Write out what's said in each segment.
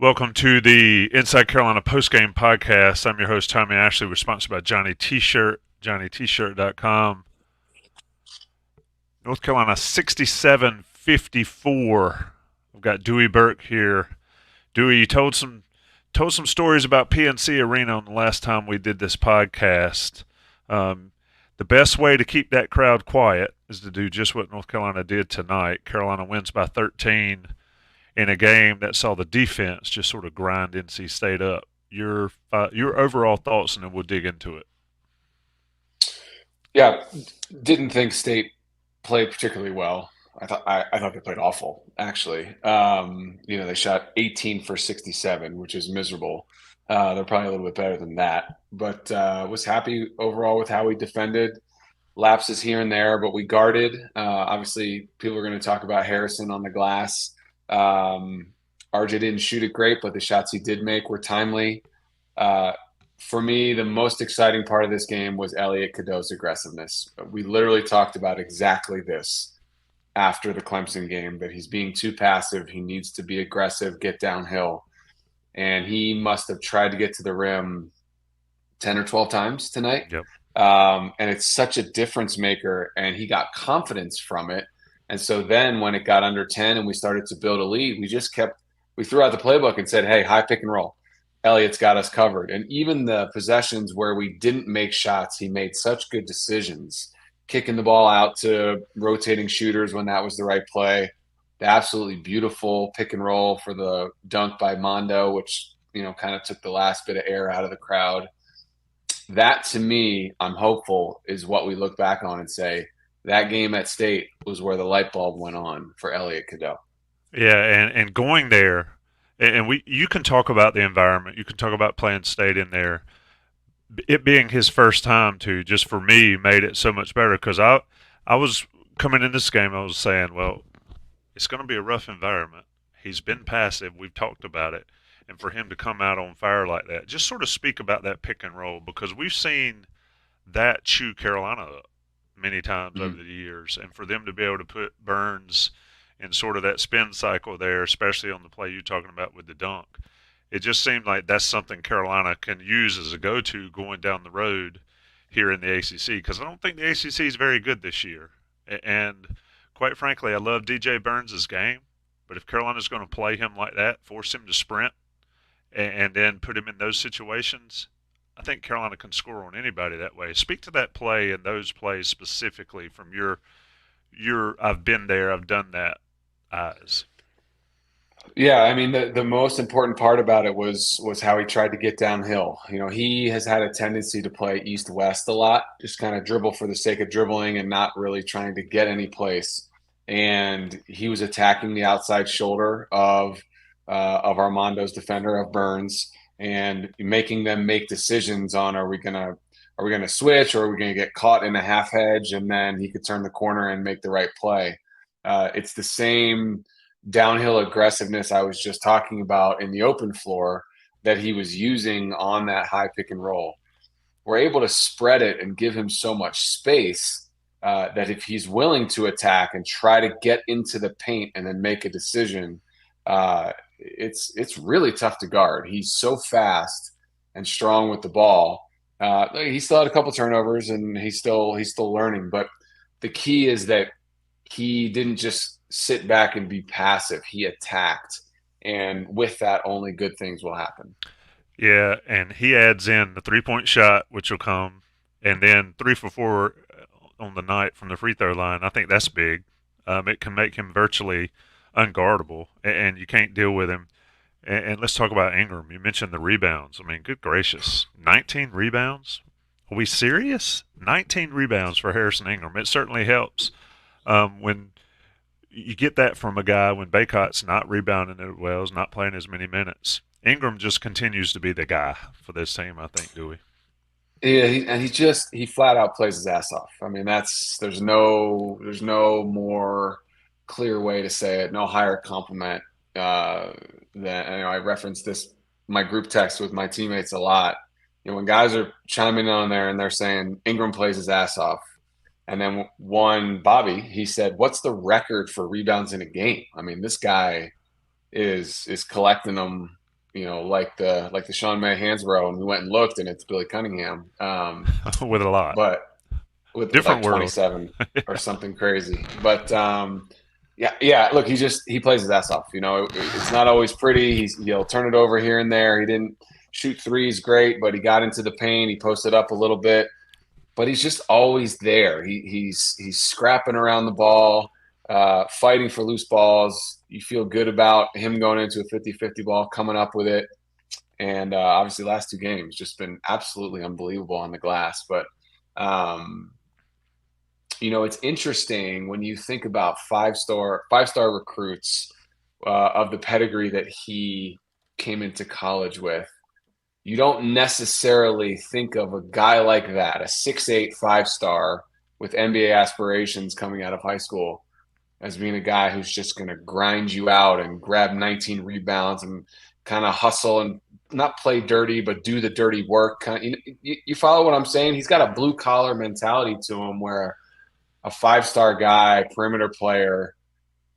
Welcome to the Inside Carolina Postgame podcast. I'm your host, Tommy Ashley. We're sponsored by Johnny T-Shirt, JohnnyT-Shirt.com. North Carolina 67-54. We've got Dewey Burke here. Dewey, you told some stories about PNC Arena on the last time we did this podcast. The best way to keep that crowd quiet is to do just what North Carolina did tonight. Carolina wins by 13 in a game that saw the defense just sort of grind NC State up. Your overall thoughts, and then we'll dig into it. Yeah, didn't think State played particularly well. I thought they played awful, actually. They shot 18 for 67, which is miserable. They're probably a little bit better than that, but was happy overall with how we defended. Lapses here and there, but we guarded. Obviously, people are going to talk about Harrison on the glass. RJ didn't shoot it great, but the shots he did make were timely. For me, the most exciting part of this game was Elliot Cadeau's aggressiveness. We literally talked about exactly this after the Clemson game, that he's being too passive. He needs to be aggressive, get downhill. And he must have tried to get to the rim 10 or 12 times tonight. Yep. And it's such a difference maker, and he got confidence from it. And so then when it got under 10 and we started to build a lead, we threw out the playbook and said, hey, high pick and roll. Elliot's got us covered. And even the possessions where we didn't make shots, he made such good decisions, kicking the ball out to rotating shooters when that was the right play. The absolutely beautiful pick and roll for the dunk by Mondo, which, kind of took the last bit of air out of the crowd. That, to me, I'm hopeful, is what we look back on and say, that game at State was where the light bulb went on for Elliot Cadeau. Yeah, and going there, and you can talk about the environment. You can talk about playing State in there. It being his first time, too, just for me, made it so much better because I was coming in this game, I was saying, well, it's going to be a rough environment. He's been passive. We've talked about it. And for him to come out on fire like that, just sort of speak about that pick and roll because we've seen that chew Carolina up many times over the years. And for them to be able to put Burns in sort of that spin cycle there, especially on the play you're talking about with the dunk, it just seemed like that's something Carolina can use as a go-to going down the road here in the ACC because I don't think the ACC is very good this year. And quite frankly, I love DJ Burns' game, but if Carolina's going to play him like that, force him to sprint, and then put him in those situations, I think Carolina can score on anybody that way. Speak to that play and those plays specifically from your I've been there, I've done that eyes. Yeah, I mean the most important part about it was how he tried to get downhill. He has had a tendency to play east-west a lot, just kind of dribble for the sake of dribbling and not really trying to get any place. And he was attacking the outside shoulder of Armando's defender, of Burns, and making them make decisions on are we gonna switch, or are we gonna get caught in a half hedge, and then he could turn the corner and make the right play. It's the same downhill aggressiveness I was just talking about in the open floor that he was using on that high pick and roll. We're able to spread it and give him so much space that if he's willing to attack and try to get into the paint and then make a decision, it's really tough to guard. He's so fast and strong with the ball. He still had a couple turnovers and he's still learning. But the key is that he didn't just sit back and be passive. He attacked, and with that, only good things will happen. Yeah, and he adds in the 3-point shot, which will come, and then 3 for 4 on the night from the free throw line. I think that's big. It can make him virtually unguardable, and you can't deal with him. And let's talk about Ingram. You mentioned the rebounds. I mean, good gracious, 19 rebounds? Are we serious? 19 rebounds for Harrison Ingram. It certainly helps when you get that from a guy when Bacot's not rebounding as well, is not playing as many minutes. Ingram just continues to be the guy for this team, I think, Dewey. Yeah, he flat out plays his ass off. I mean, there's no more clear way to say it. No higher compliment than I reference this my group text with my teammates a lot. When guys are chiming in on there and they're saying Ingram plays his ass off, and then Bobby, he said, "What's the record for rebounds in a game?" I mean, this guy is collecting them like the Sean May Hansborough, and we went and looked, and it's Billy Cunningham, with a lot. but with Different like world. 27 or something crazy. But yeah, yeah. Look, he plays his ass off. It's not always pretty. He'll turn it over here and there. He didn't shoot threes great, but he got into the paint. He posted up a little bit, but he's just always there. He's scrapping around the ball, fighting for loose balls. You feel good about him going into a 50-50 ball, coming up with it. And obviously, last two games just been absolutely unbelievable on the glass. But it's interesting when you think about five-star recruits of the pedigree that he came into college with. You don't necessarily think of a guy like that, a 6'8", 5-star with NBA aspirations coming out of high school, as being a guy who's just going to grind you out and grab 19 rebounds and kind of hustle and not play dirty, but do the dirty work. You follow what I'm saying? He's got a blue collar mentality to him where a 5-star guy, perimeter player,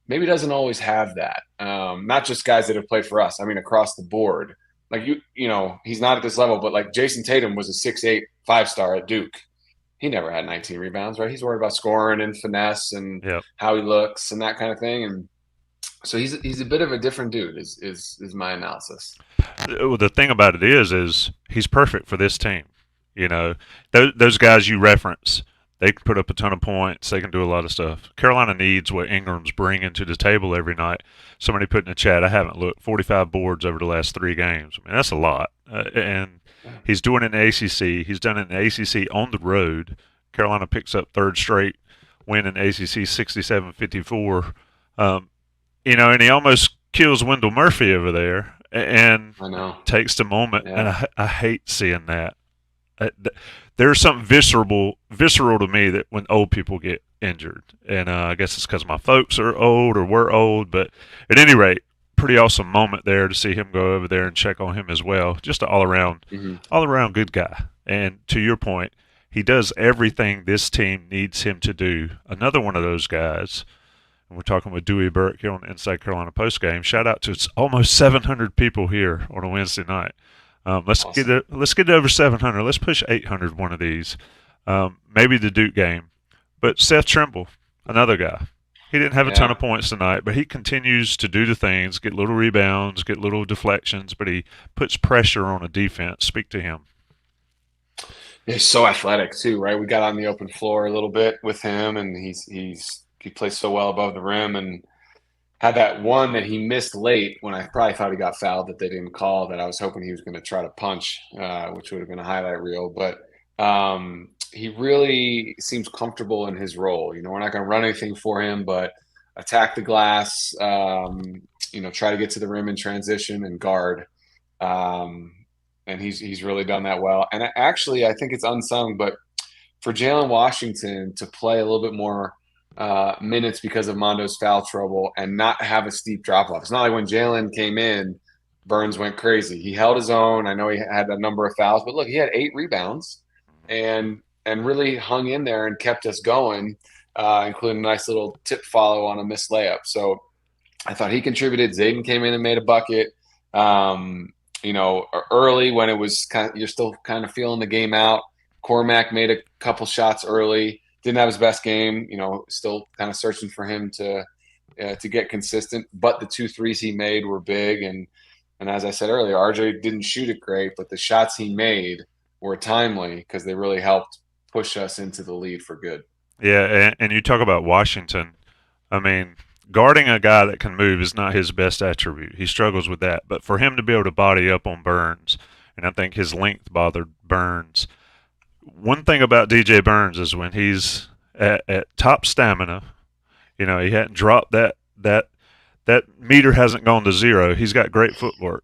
maybe doesn't always have that. Not just guys that have played for us. I mean, across the board. Like he's not at this level, but like Jason Tatum was a 6'8", 5-star at Duke. He never had 19 rebounds, right? He's worried about scoring and finesse and Yep. how he looks and that kind of thing. And so he's a bit of a different dude. Is my analysis. The thing about it is he's perfect for this team. Those guys you reference, they can put up a ton of points. They can do a lot of stuff. Carolina needs what Ingram's bringing to the table every night. Somebody put in the chat, I haven't looked, 45 boards over the last 3 games. I mean, that's a lot. And he's doing it in the ACC. He's done it in the ACC on the road. Carolina picks up third straight win in the ACC, 67-54. And he almost kills Wendell Murphy over there and I know. takes the moment. Yeah. And I hate seeing that. There's something visceral to me that when old people get injured, and I guess it's because my folks are old or we're old, but at any rate, pretty awesome moment there to see him go over there and check on him as well. Just an all around good guy. And to your point, he does everything this team needs him to do. Another one of those guys. And we're talking with Dewey Burke here on the Inside Carolina Postgame. Shout out to almost 700 people here on a Wednesday night. Let's get it over 700. Let's push 800 one of these. Maybe the Duke game. But Seth Trimble, another guy. He didn't have a ton of points tonight, but he continues to do the things, get little rebounds, get little deflections, but he puts pressure on a defense. Speak to him. He's so athletic too, right? We got on the open floor a little bit with him, and he plays so well above the rim, and had that one that he missed late when I probably thought he got fouled that they didn't call, that I was hoping he was going to try to punch, which would have been a highlight reel. But he really seems comfortable in his role. We're not going to run anything for him, but attack the glass, try to get to the rim in transition and guard. And he's really done that well. And actually, I think it's unsung, but for Jalen Washington to play a little bit more minutes because of Mondo's foul trouble and not have a steep drop off. It's not like when Jalen came in, Burns went crazy. He held his own. I know he had a number of fouls, but look, he had 8 rebounds and really hung in there and kept us going, including a nice little tip follow on a missed layup. So I thought he contributed. Zayden came in and made a bucket. Early when it was you're still kind of feeling the game out. Cormac made a couple shots early. Didn't have his best game. Still kind of searching for him to get consistent. But the 2 threes he made were big, and as I said earlier, RJ didn't shoot it great, but the shots he made were timely because they really helped push us into the lead for good. Yeah, and you talk about Washington. I mean, guarding a guy that can move is not his best attribute. He struggles with that. But for him to be able to body up on Burns, and I think his length bothered Burns. One thing about DJ Burns is when he's at top stamina, he hadn't dropped that meter hasn't gone to 0. He's got great footwork.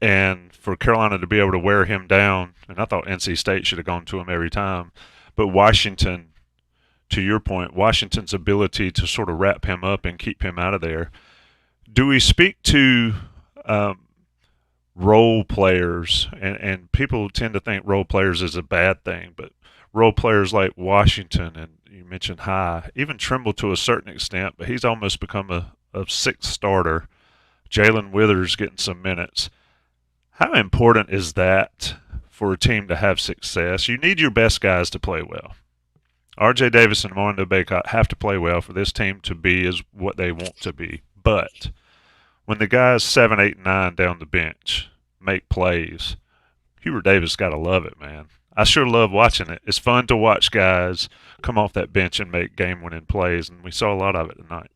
And for Carolina to be able to wear him down, and I thought NC State should have gone to him every time, but Washington, to your point, Washington's ability to sort of wrap him up and keep him out of there. Do we speak to role players, and people tend to think role players is a bad thing, but role players like Washington, and you mentioned High, even Trimble to a certain extent, but he's almost become a 6th starter. Jalen Withers getting some minutes. How important is that for a team to have success? You need your best guys to play well. R.J. Davis and Armando Bacot have to play well for this team to be as what they want to be. But when the guys 7, 8, and 9 down the bench make plays, Hubert Davis got to love it, man. I sure love watching it. It's fun to watch guys come off that bench and make game-winning plays, and we saw a lot of it tonight.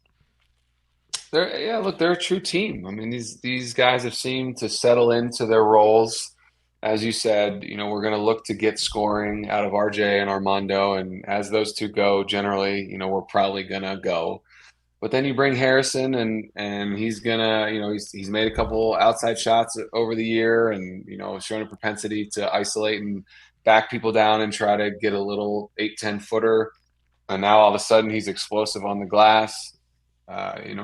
They're a true team. I mean, these guys have seemed to settle into their roles. As you said, we're going to look to get scoring out of RJ and Armando, and as those two go, generally, we're probably going to go. But then you bring Harrison, and he's gonna, he's made a couple outside shots over the year, and shown a propensity to isolate and back people down and try to get a little 8-10 footer. And now all of a sudden he's explosive on the glass.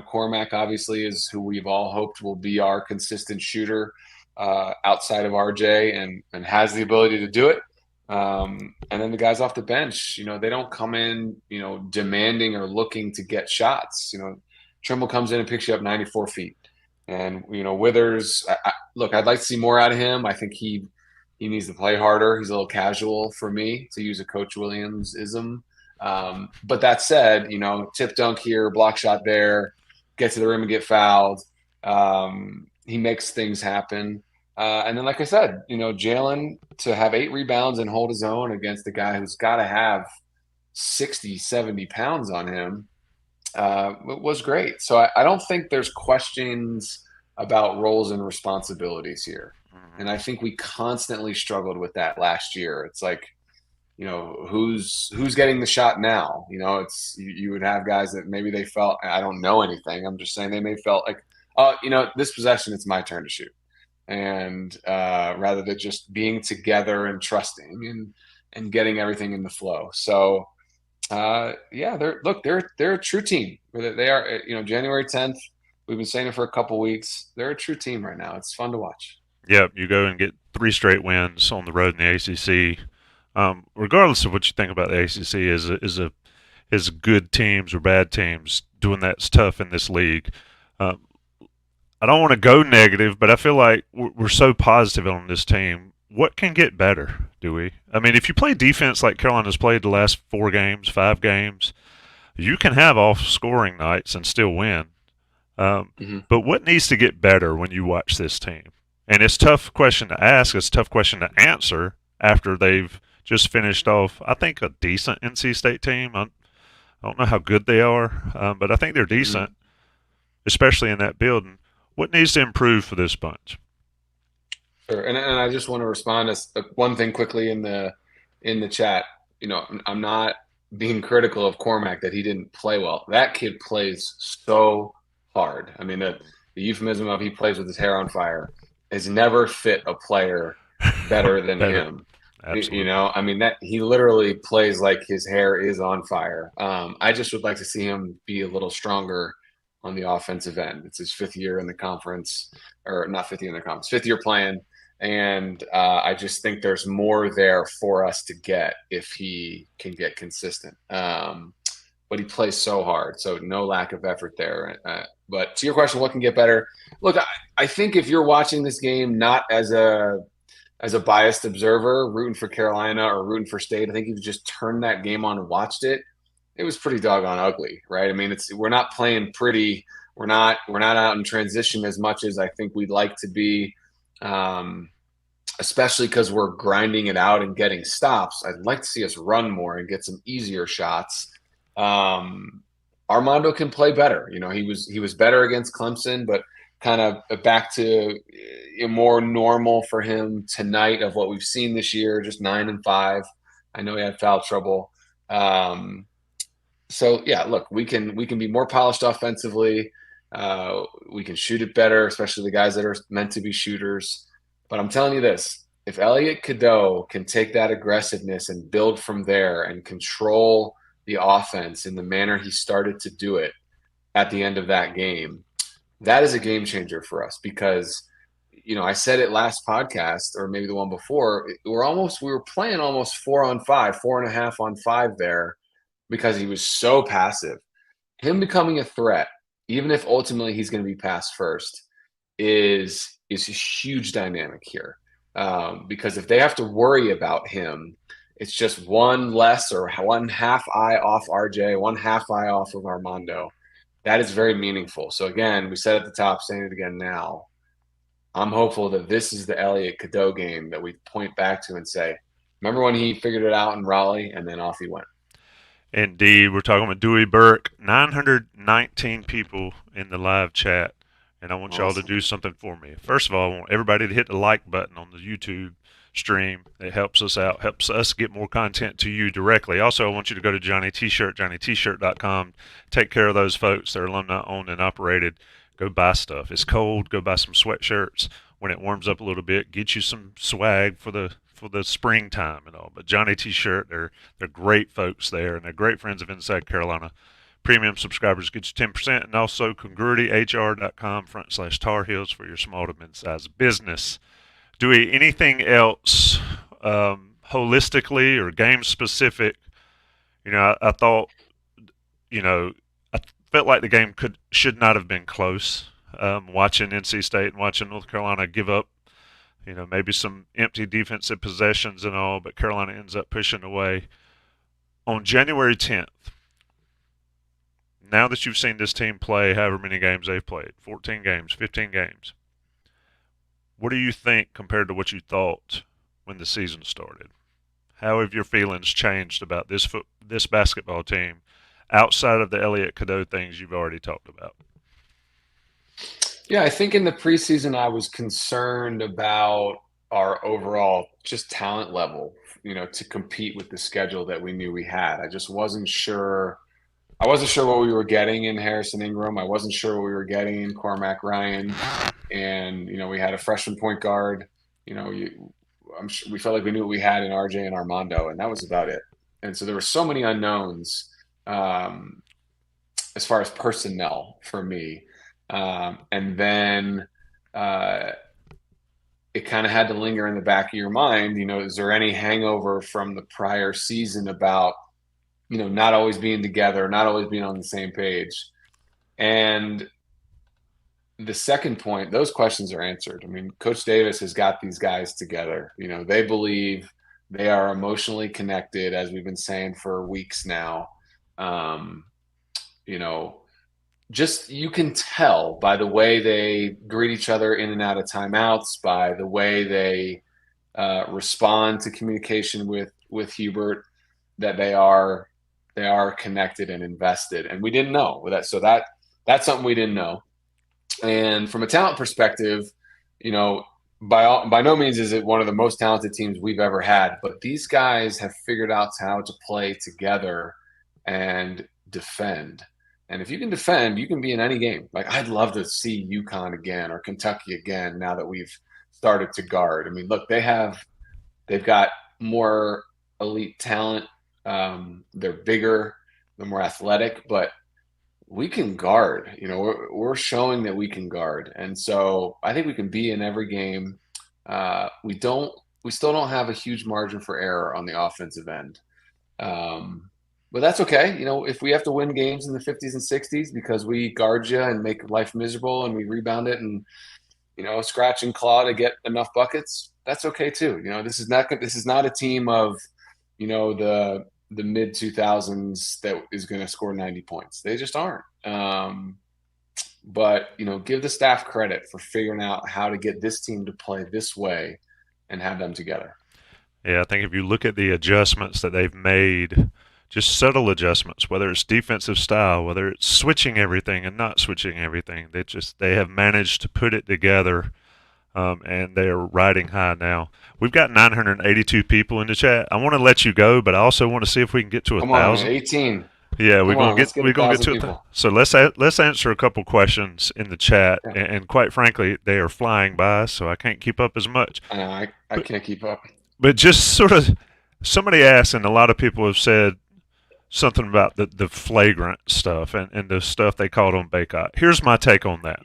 Cormac obviously is who we've all hoped will be our consistent shooter outside of RJ, and has the ability to do it. And then the guys off the bench, they don't come in, demanding or looking to get shots. Trimble comes in and picks you up 94 feet. And, Withers, look, I'd like to see more out of him. I think he needs to play harder. He's a little casual for me, to use a Coach Williams-ism. But that said, tip dunk here, block shot there, get to the rim and get fouled. He makes things happen. And then, like I said, Jalen to have 8 rebounds and hold his own against a guy who's got to have 60, 70 pounds on him was great. So I don't think there's questions about roles and responsibilities here. And I think we constantly struggled with that last year. It's like, who's getting the shot now? It's you would have guys that maybe they felt, I don't know anything. I'm just saying they may felt like, this possession, it's my turn to shoot. And rather than just being together and trusting and getting everything in the flow. So they're a true team. They are, January 10th. We've been saying it for a couple weeks. They're a true team right now. It's fun to watch. Yep, you go and get 3 straight wins on the road in the ACC. Regardless of what you think about the ACC, is good teams or bad teams, doing that's tough in this league. I don't want to go negative, but I feel like we're so positive on this team. What can get better, Dewey? I mean, if you play defense like Carolina's played the last 4 games, 5 games, you can have off-scoring nights and still win. But what needs to get better when you watch this team? And it's a tough question to ask. It's a tough question to answer after they've just finished off, I think, a decent NC State team. I don't know how good they are, but I think they're decent, especially in that building. What needs to improve for this bunch? Sure. And I just want to respond to one thing quickly in the chat. I'm not being critical of Cormac that he didn't play well. That kid plays so hard. I mean, the euphemism of he plays with his hair on fire has never fit a player better than him. Absolutely. I mean, that he literally plays like his hair is on fire. I just would like to see him be a little stronger on the offensive end. It's his 5th year in the conference, or not 5th year in the conference, 5th year playing. And I just think there's more there for us to get if he can get consistent. But he plays so hard, so no lack of effort there. But to your question, what can get better? Look, I think if you're watching this game not as a biased observer, rooting for Carolina or rooting for State, I think if you just turned that game on and watched it, it was pretty doggone ugly, right? I mean, we're not playing pretty. We're not out in transition as much as I think we'd like to be, especially because we're grinding it out and getting stops. I'd like to see us run more and get some easier shots. Armando can play better. He was better against Clemson, but kind of back to more normal for him tonight of what we've seen this year, just 9 and 5. I know he had foul trouble. So yeah, look, we can be more polished offensively. We can shoot it better, especially the guys that are meant to be shooters. But I'm telling you this, if Elliot Cadeau can take that aggressiveness and build from there and control the offense in the manner he started to do it at the end of that game, that is a game changer for us because, I said it last podcast or maybe the one before, we were playing almost 4 on 5, 4.5 on 5 there because he was so passive. Him becoming a threat, even if ultimately he's going to be passed first, is is a huge dynamic here. Because if they have to worry about him, it's just one less or one half eye off RJ, one half eye off of Armando. That is very meaningful. So again, we said at the top, saying it again now. I'm hopeful that this is the Elliott Cadeau game that we point back to and say, remember when he figured it out in Raleigh, and then off he went. Indeed, we're talking with Dewey Burke. 919 people in the live chat, and I want y'all to do something for me. First of all, I want everybody to hit the like button on the YouTube stream. It helps us out, helps us get more content to you directly. Also, I want you to go to Johnny T-Shirt, johnnytshirt.com. Take care of those folks. They're alumni owned and operated. Go buy stuff. It's cold. Go buy some sweatshirts. When it warms up a little bit, get you some swag for the springtime and all. But Johnny T-Shirt, they're great folks there, and they're great friends of Inside Carolina. Premium subscribers get you 10%, and also congruityhr.com/Tar Heels for your small to mid-sized business. Dewey, anything else holistically or game specific? I thought, I felt like the game should not have been close. Watching NC State and watching North Carolina give up, maybe some empty defensive possessions and all, but Carolina ends up pushing away. On January 10th, now that you've seen this team play however many games they've played, 14 games, 15 games, what do you think compared to what you thought when the season started? How have your feelings changed about this basketball team outside of the Elliott Cadeau things you've already talked about? Yeah, I think in the preseason I was concerned about our overall just talent level, to compete with the schedule that we knew we had. I just wasn't sure. I wasn't sure what we were getting in Harrison Ingram. I wasn't sure what we were getting in Cormac Ryan. And, we had a freshman point guard. We felt like we knew what we had in RJ and Armando, and that was about it. And so there were so many unknowns as far as personnel for me. And then it kind of had to linger in the back of your mind. Is there any hangover from the prior season about, not always being together, not always being on the same page? And the second point, those questions are answered. I mean, Coach Davis has got these guys together. They believe they are emotionally connected, as we've been saying for weeks now. Just you can tell by the way they greet each other in and out of timeouts, by the way they respond to communication with Hubert, that they are connected and invested. And we didn't know that, so that's something we didn't know. And from a talent perspective, by no means is it one of the most talented teams we've ever had, but these guys have figured out how to play together and defend. And if you can defend, you can be in any game. Like, I'd love to see UConn again or Kentucky again now that we've started to guard. I mean, look, they've got more elite talent. They're bigger, they're more athletic, but we can guard. We're showing that we can guard. And so I think we can be in every game. We still don't have a huge margin for error on the offensive end. But that's okay. If we have to win games in the 50s and 60s because we guard you and make life miserable and we rebound it and, scratch and claw to get enough buckets, that's okay too. This is not a team of, the mid 2000s that is going to score 90 points. They just aren't. But, give the staff credit for figuring out how to get this team to play this way and have them together. Yeah, I think if you look at the adjustments that they've made, just subtle adjustments, whether it's defensive style, whether it's switching everything and not switching everything, they have managed to put it together, and they are riding high now. We've got 982 people in the chat. I want to let you go, but I also want to see if we can get to 1,000. 18. Yeah, we're gonna get to 1,000. So let's answer a couple questions in the chat, yeah. and quite frankly, they are flying by, so I can't keep up as much. I know, I can't keep up. But just sort of, somebody asked, and a lot of people have said something about the flagrant stuff and the stuff they called on Bacot. Here's my take on that.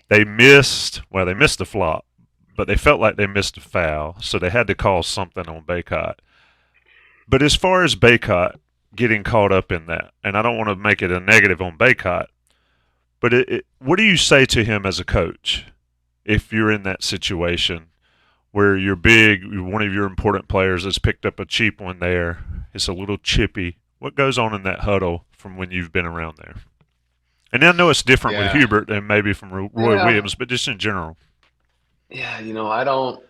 They missed the flop, but they felt like they missed a foul, so they had to call something on Bacot. But as far as Bacot getting caught up in that, and I don't want to make it a negative on Bacot, but what do you say to him as a coach? if you're in that situation where you're big, one of your important players has picked up a cheap one there. It's a little chippy. What goes on in that huddle from when you've been around there? And I know it's different with Yeah. Hubert and maybe from Roy Yeah. Williams, but just in general. Yeah. I don't.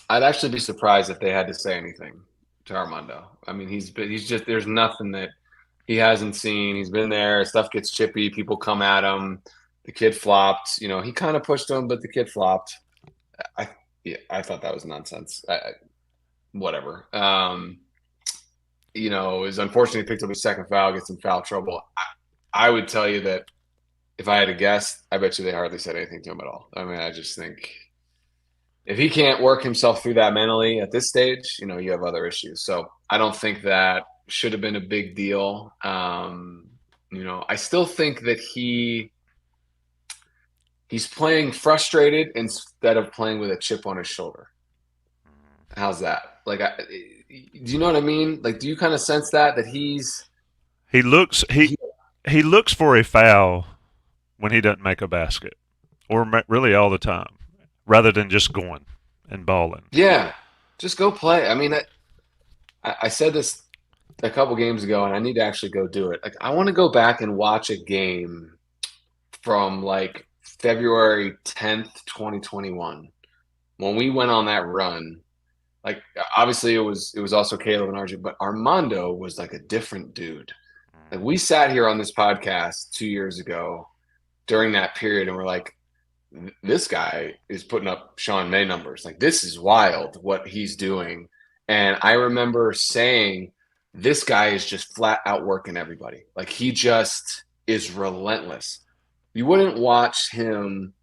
I'd actually be surprised if they had to say anything to Armando. I mean, he's just there's nothing that he hasn't seen. He's been there. Stuff gets chippy. People come at him. The kid flopped. He kind of pushed him, but the kid flopped. I yeah, I thought that was nonsense. Whatever. It was unfortunate he picked up his second foul, gets in foul trouble. I would tell you that if I had to guess, I bet you they hardly said anything to him at all. I mean, I just think if he can't work himself through that mentally at this stage, you have other issues. So I don't think that should have been a big deal. I still think that he's playing frustrated instead of playing with a chip on his shoulder. How's that? Like, do you know what I mean? Like, do you kind of sense that He looks he he he looks for a foul when he doesn't make a basket, or really all the time, rather than just going and balling. yeah, just go play. I mean, I said this a couple games ago, and I need to actually go do it. Like, I want to go back and watch a game from like February 10th, 2021, when we went on that run. Like, obviously it was also Caleb and RJ, but Armando was like a different dude. Like, we sat here on this podcast 2 years ago during that period, and we're like, this guy is putting up Sean May numbers. Like, this is wild what he's doing. And I remember saying, this guy is just flat out working everybody. Like, he just is relentless. You wouldn't watch him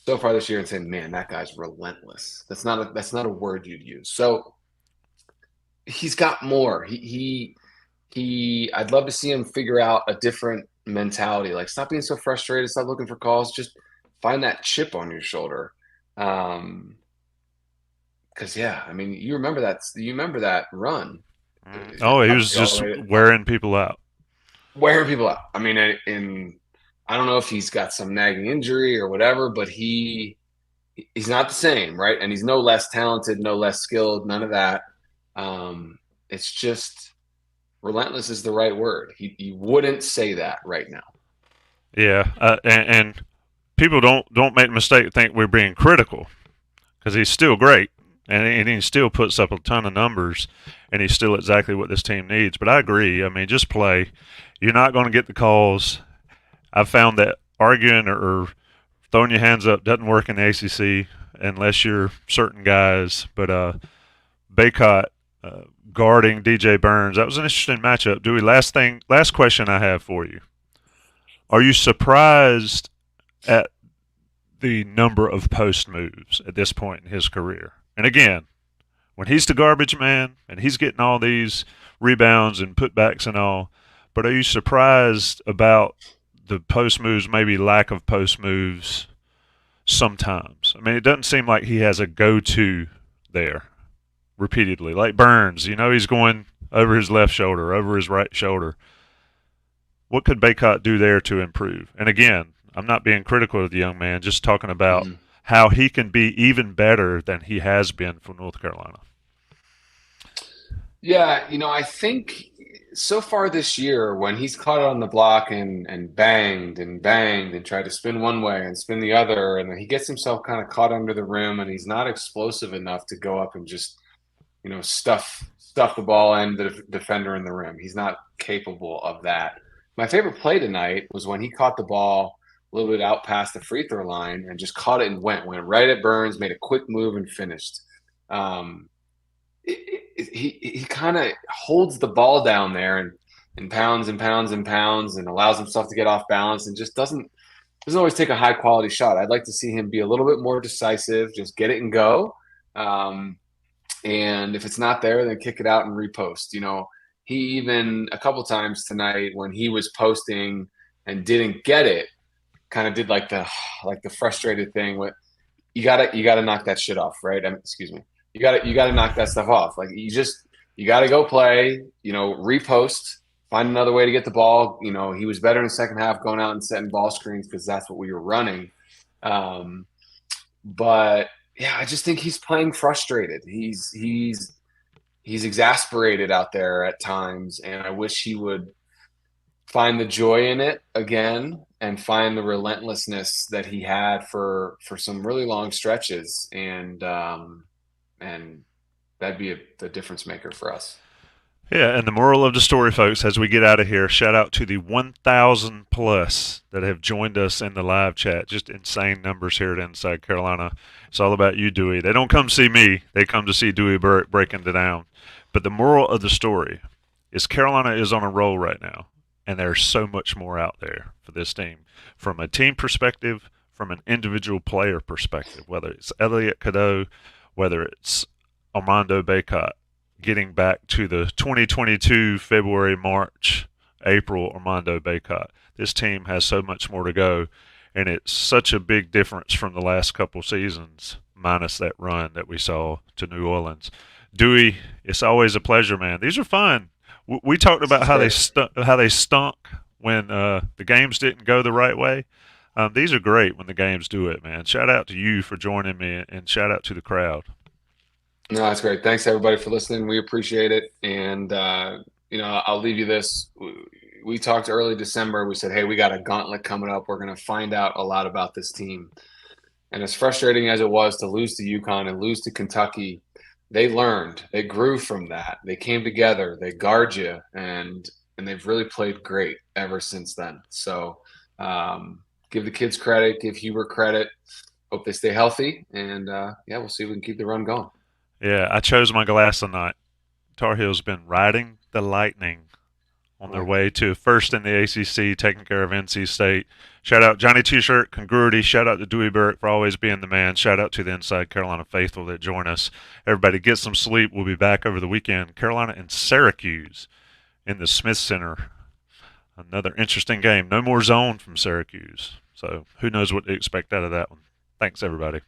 so far this year and say, man, that guy's relentless. That's not a word you'd use. So he's got more. I'd love to see him figure out a different mentality. Like, stop being so frustrated, stop looking for calls, just find that chip on your shoulder. Because yeah, I mean, you remember that run. Oh, he was Obviously, all the just way wearing people out. wearing people out. I mean, I don't know if he's got some nagging injury or whatever, but he's not the same, right? And he's no less talented, no less skilled, none of that. It's just relentless is the right word. He wouldn't say that right now. Yeah, and people don't make the mistake to think we're being critical because he's still great and he still puts up a ton of numbers and he's still exactly what this team needs. But I agree. I mean, just play. You're not going to get the calls. I've found that arguing or throwing your hands up doesn't work in the ACC unless you're certain guys. But Bacot guarding DJ Burns, that was an interesting matchup. Dewey, last question I have for you. Are you surprised at the number of post moves at this point in his career? And again, when he's the garbage man and he's getting all these rebounds and putbacks and all, but are you surprised about the post moves, maybe lack of post moves sometimes? I mean, it doesn't seem like he has a go-to there repeatedly. Like Burns, he's going over his left shoulder, over his right shoulder. What could Bacot do there to improve? And again, I'm not being critical of the young man, just talking about Mhm. how he can be even better than he has been for North Carolina. Yeah, I think so far this year, when he's caught it on the block and banged and tried to spin one way and spin the other, and then he gets himself kind of caught under the rim, and he's not explosive enough to go up and just stuff the ball and the defender in the rim. He's not capable of that. My favorite play tonight was when he caught the ball a little bit out past the free throw line and just caught it and went right at Burns, made a quick move and finished. Um, he kind of holds the ball down there and pounds and pounds and pounds and allows himself to get off balance and just doesn't always take a high quality shot. I'd like to see him be a little bit more decisive, just get it and go. And if it's not there, then kick it out and repost. He even a couple times tonight when he was posting and didn't get it, kind of did like the frustrated thing with you gotta knock that shit off, right? Excuse me. You gotta knock that stuff off. Like, you gotta go play, repost, find another way to get the ball. He was better in the second half going out and setting ball screens because that's what we were running. Um, but yeah, I just think he's playing frustrated. He's exasperated out there at times, and I wish he would find the joy in it again and find the relentlessness that he had for some really long stretches, and that'd be the difference maker for us. Yeah, and the moral of the story, folks, as we get out of here, shout out to the 1,000 plus that have joined us in the live chat. Just insane numbers here at Inside Carolina. It's all about you, Dewey. They don't come see me; they come to see Dewey Burke breaking it down. But the moral of the story is Carolina is on a roll right now, and there's so much more out there for this team, from a team perspective, from an individual player perspective. Whether it's Elliot Cadeau, whether it's Armando Bacot, getting back to the 2022 February, March, April Armando Bacot. This team has so much more to go, and it's such a big difference from the last couple seasons, minus that run that we saw to New Orleans. Dewey, it's always a pleasure, man. These are fun. We talked about how they stunk when the games didn't go the right way. These are great when the games do it, man. Shout out to you for joining me, and shout out to the crowd. No, that's great. Thanks everybody for listening. We appreciate it. And I'll leave you this. We talked early December. We said, hey, we got a gauntlet coming up. We're going to find out a lot about this team. And as frustrating as it was to lose to UConn and lose to Kentucky, they learned. They grew from that. They came together. They guard you, and they've really played great ever since then. So give the kids credit. Give Hubert credit. Hope they stay healthy. And we'll see if we can keep the run going. Yeah, I chose my glass tonight. Tar Heels been riding the lightning on their way to first in the ACC, taking care of NC State. Shout out Johnny T-Shirt, Congruity. Shout out to Dewey Burke for always being the man. Shout out to the Inside Carolina faithful that join us. Everybody get some sleep. We'll be back over the weekend. Carolina and Syracuse in the Smith Center. Another interesting game. No more zone from Syracuse. So who knows what to expect out of that one. Thanks, everybody.